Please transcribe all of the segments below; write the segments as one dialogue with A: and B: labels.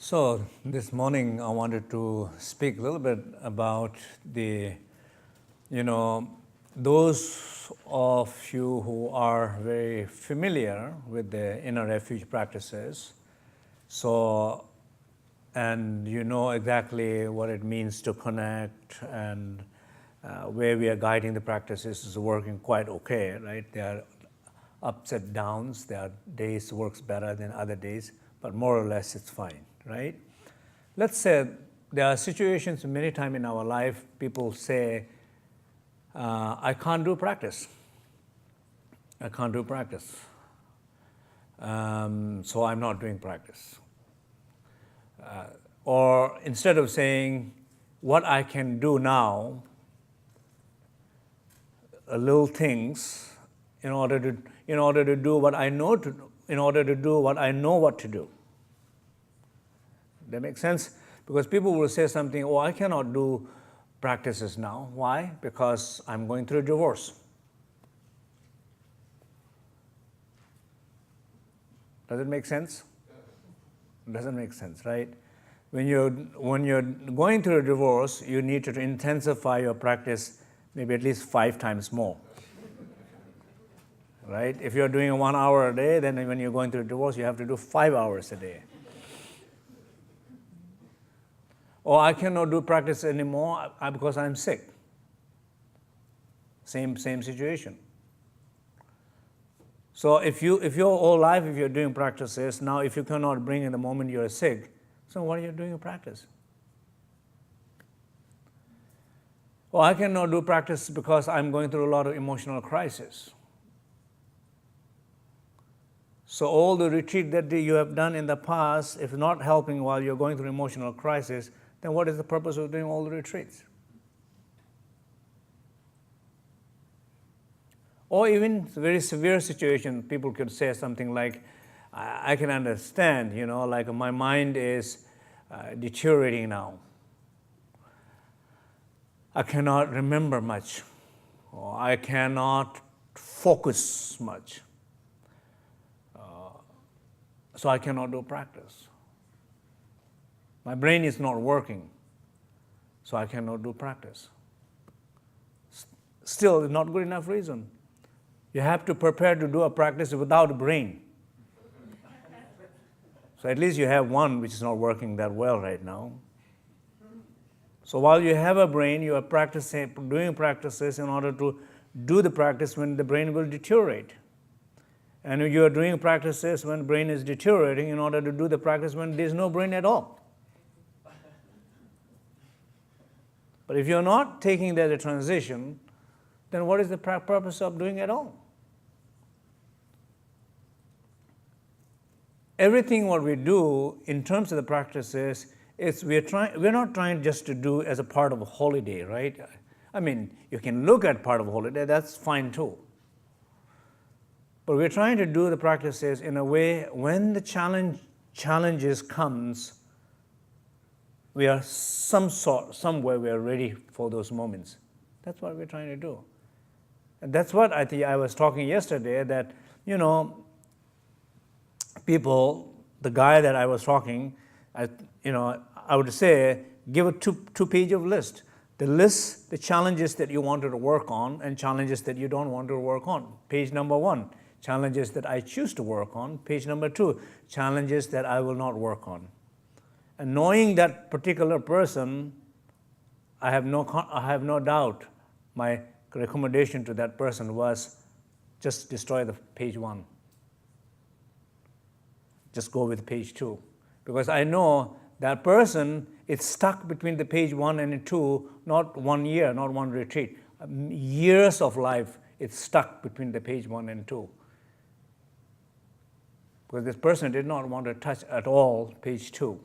A: So this morning I wanted to speak a little bit about those of you who are very familiar with the inner refuge practices. So, and you know exactly what it means to connect and where we are guiding the practices is working quite okay, right? There are ups and downs. There are days works better than other days, but more or less it's fine, right? Let's say there are situations many times in our life people say, I can't do practice. I can't do practice. So I'm not doing practice. Or instead of saying what I can do now, little things in order to do what I know to do, in order to do what I know what to do. That makes sense? Because people will say something, oh, I cannot do practices now. Why? Because I'm going through a divorce. Does it make sense? It doesn't make sense, right? When you're going through a divorce, you need to intensify your practice maybe at least 5 times more. Right? If you're doing 1 hour a day, then when you're going through a divorce, you have to do 5 hours a day. Or I cannot do practice anymore because I'm sick. Same situation. So if your whole life, if you're doing practices, now if you cannot bring in the moment you're sick, so what are you doing in practice? Or I cannot do practice because I'm going through a lot of emotional crisis. So all the retreat that you have done in the past, if not helping while you're going through emotional crisis, then what is the purpose of doing all the retreats? Or even very severe situation, people could say something like, I can understand, like my mind is deteriorating now. I cannot remember much, or I cannot focus much. So I cannot do practice. My brain is not working, so I cannot do practice. Still, it's not good enough reason. You have to prepare to do a practice without a brain. So at least you have one which is not working that well right now. So while you have a brain, you are doing practices in order to do the practice when the brain will deteriorate. And you are doing practices when the brain is deteriorating in order to do the practice when there is no brain at all. But if you're not taking that as a transition, then what is the purpose of doing at all? Everything what we do in terms of the practices is we're not trying just to do as a part of a holiday, right? I mean, you can look at part of a holiday, that's fine too. But we're trying to do the practices in a way when the challenges comes, we are somewhere we are ready for those moments. That's what we're trying to do. And that's what I think I was talking yesterday that, people, the guy that I was talking, I would say, give a two-page of list. The list, the challenges that you wanted to work on and challenges that you don't want to work on. Page number 1, challenges that I choose to work on. Page number 2, challenges that I will not work on. And knowing that particular person, I have no doubt my recommendation to that person was just destroy the page 1. Just go with page 2. Because I know that person is stuck between the page 1 and 2, not 1 year, not 1 retreat. Years of life, it's stuck between the page 1 and 2. Because this person did not want to touch at all page 2.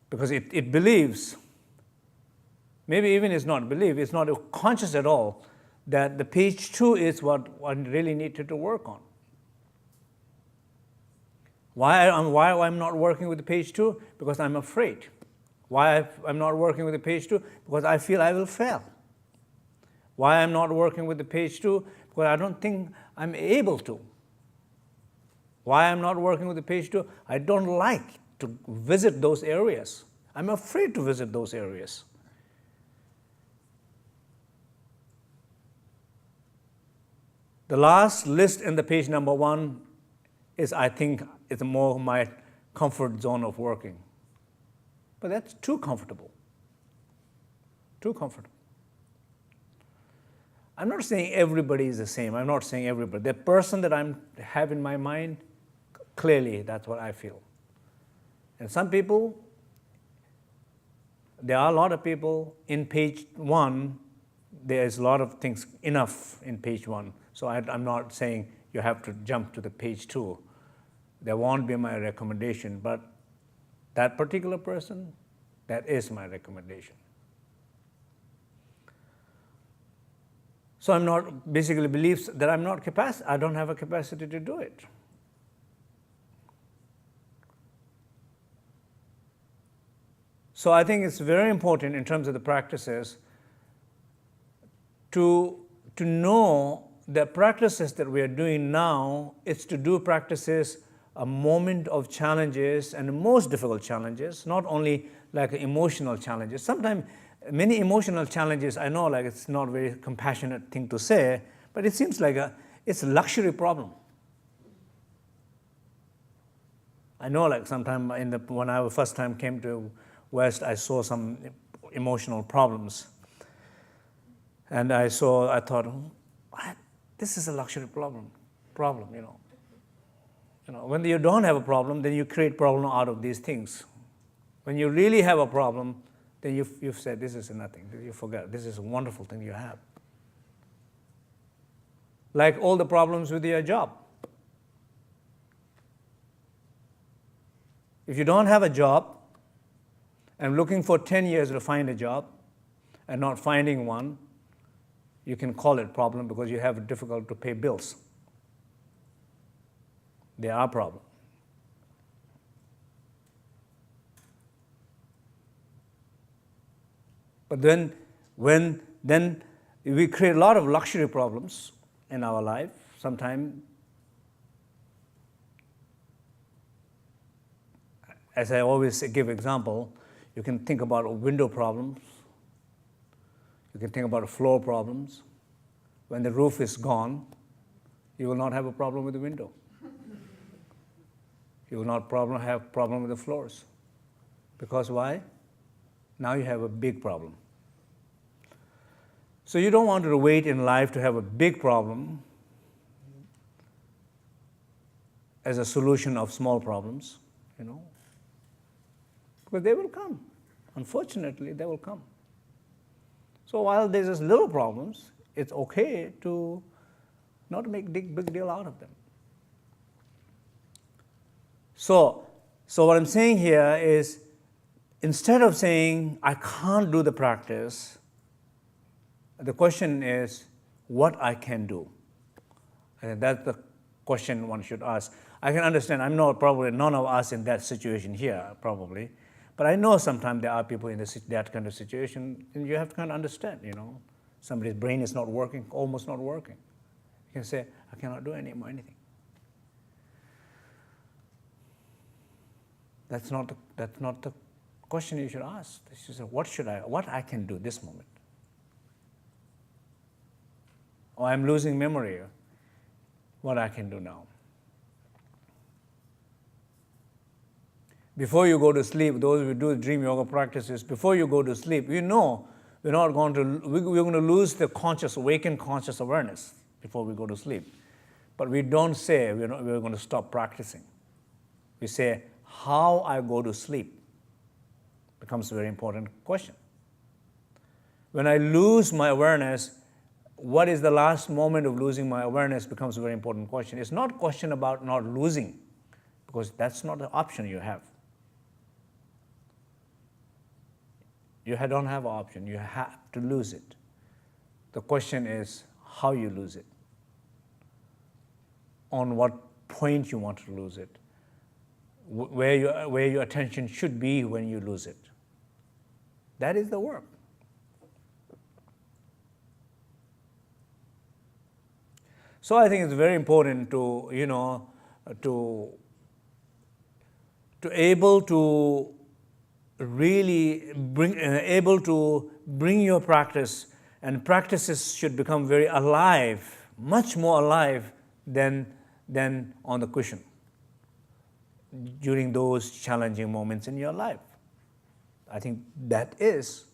A: Because it believes, maybe even it's not believe, it's not conscious at all, that the page 2 is what one really needed to work on. Why I'm not working with the page 2? Because I'm afraid. Why I'm not working with the page 2? Because I feel I will fail. Why I'm not working with the page 2? Because I don't think I'm able to. Why I'm not working with the page 2? I don't like to visit those areas. I'm afraid to visit those areas. The last list in the page number 1 is, I think, it's more my comfort zone of working. But that's too comfortable. Too comfortable. I'm not saying everybody is the same. I'm not saying everybody. The person that I have in my mind, clearly that's what I feel. And some people, there are a lot of people in page 1, there is a lot of things enough in page 1. So I'm not saying you have to jump to the page 2. That won't be my recommendation, but that particular person, that is my recommendation. So I'm not, basically believes that I'm not I don't have a capacity to do it. So I think it's very important in terms of the practices to know the practices that we are doing now. It's to do practices a moment of challenges and the most difficult challenges, not only like emotional challenges. Sometimes many emotional challenges, I know like it's not a very compassionate thing to say, but it seems like it's a luxury problem. I know like sometime when I first time came to West, I saw some emotional problems. And I thought, what? This is a luxury problem, you know. When you don't have a problem, then you create problem out of these things. When you really have a problem, then you've said, this is nothing. You forget, this is a wonderful thing you have. Like all the problems with your job. If you don't have a job, and looking for 10 years to find a job, and not finding one, you can call it a problem because you have difficulty to pay bills. They are a problem. But then we create a lot of luxury problems in our life. Sometimes, as I always give example, you can think about window problems. You can think about floor problems. When the roof is gone, you will not have a problem with the window. You will not have problem with the floors. Because why? Now you have a big problem. So you don't want to wait in life to have a big problem as a solution of small problems, Because they will come. Unfortunately, they will come. So while there's just little problems, it's okay to not make big deal out of them. So what I'm saying here is, instead of saying, I can't do the practice, the question is, what I can do. And that's the question one should ask. I can understand, probably none of us in that situation here, probably. But I know sometimes there are people in that kind of situation, and you have to kind of understand, Somebody's brain is not working, almost not working. You can say, I cannot do anymore anything. That's not the question you should ask. You should say, what I can do this moment? Or I'm losing memory, what I can do now. Before you go to sleep, those who do dream yoga practices, before you go to sleep, we're going to lose the awakened conscious awareness before we go to sleep. But we don't say we're going to stop practicing. We say, how I go to sleep becomes a very important question. When I lose my awareness, what is the last moment of losing my awareness becomes a very important question. It's not a question about not losing, because that's not the option you have. You don't have an option. You have to lose it. The question is how you lose it. On what point you want to lose it. Where your attention should be when you lose it. That is the work. So I think it's very important to, to able to really able to bring your practice, and practices should become very alive, much more alive than on the cushion during those challenging moments in your life. I think that is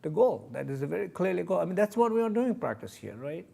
A: the goal. That is a very clearly goal. I mean, that's what we are doing practice here, right?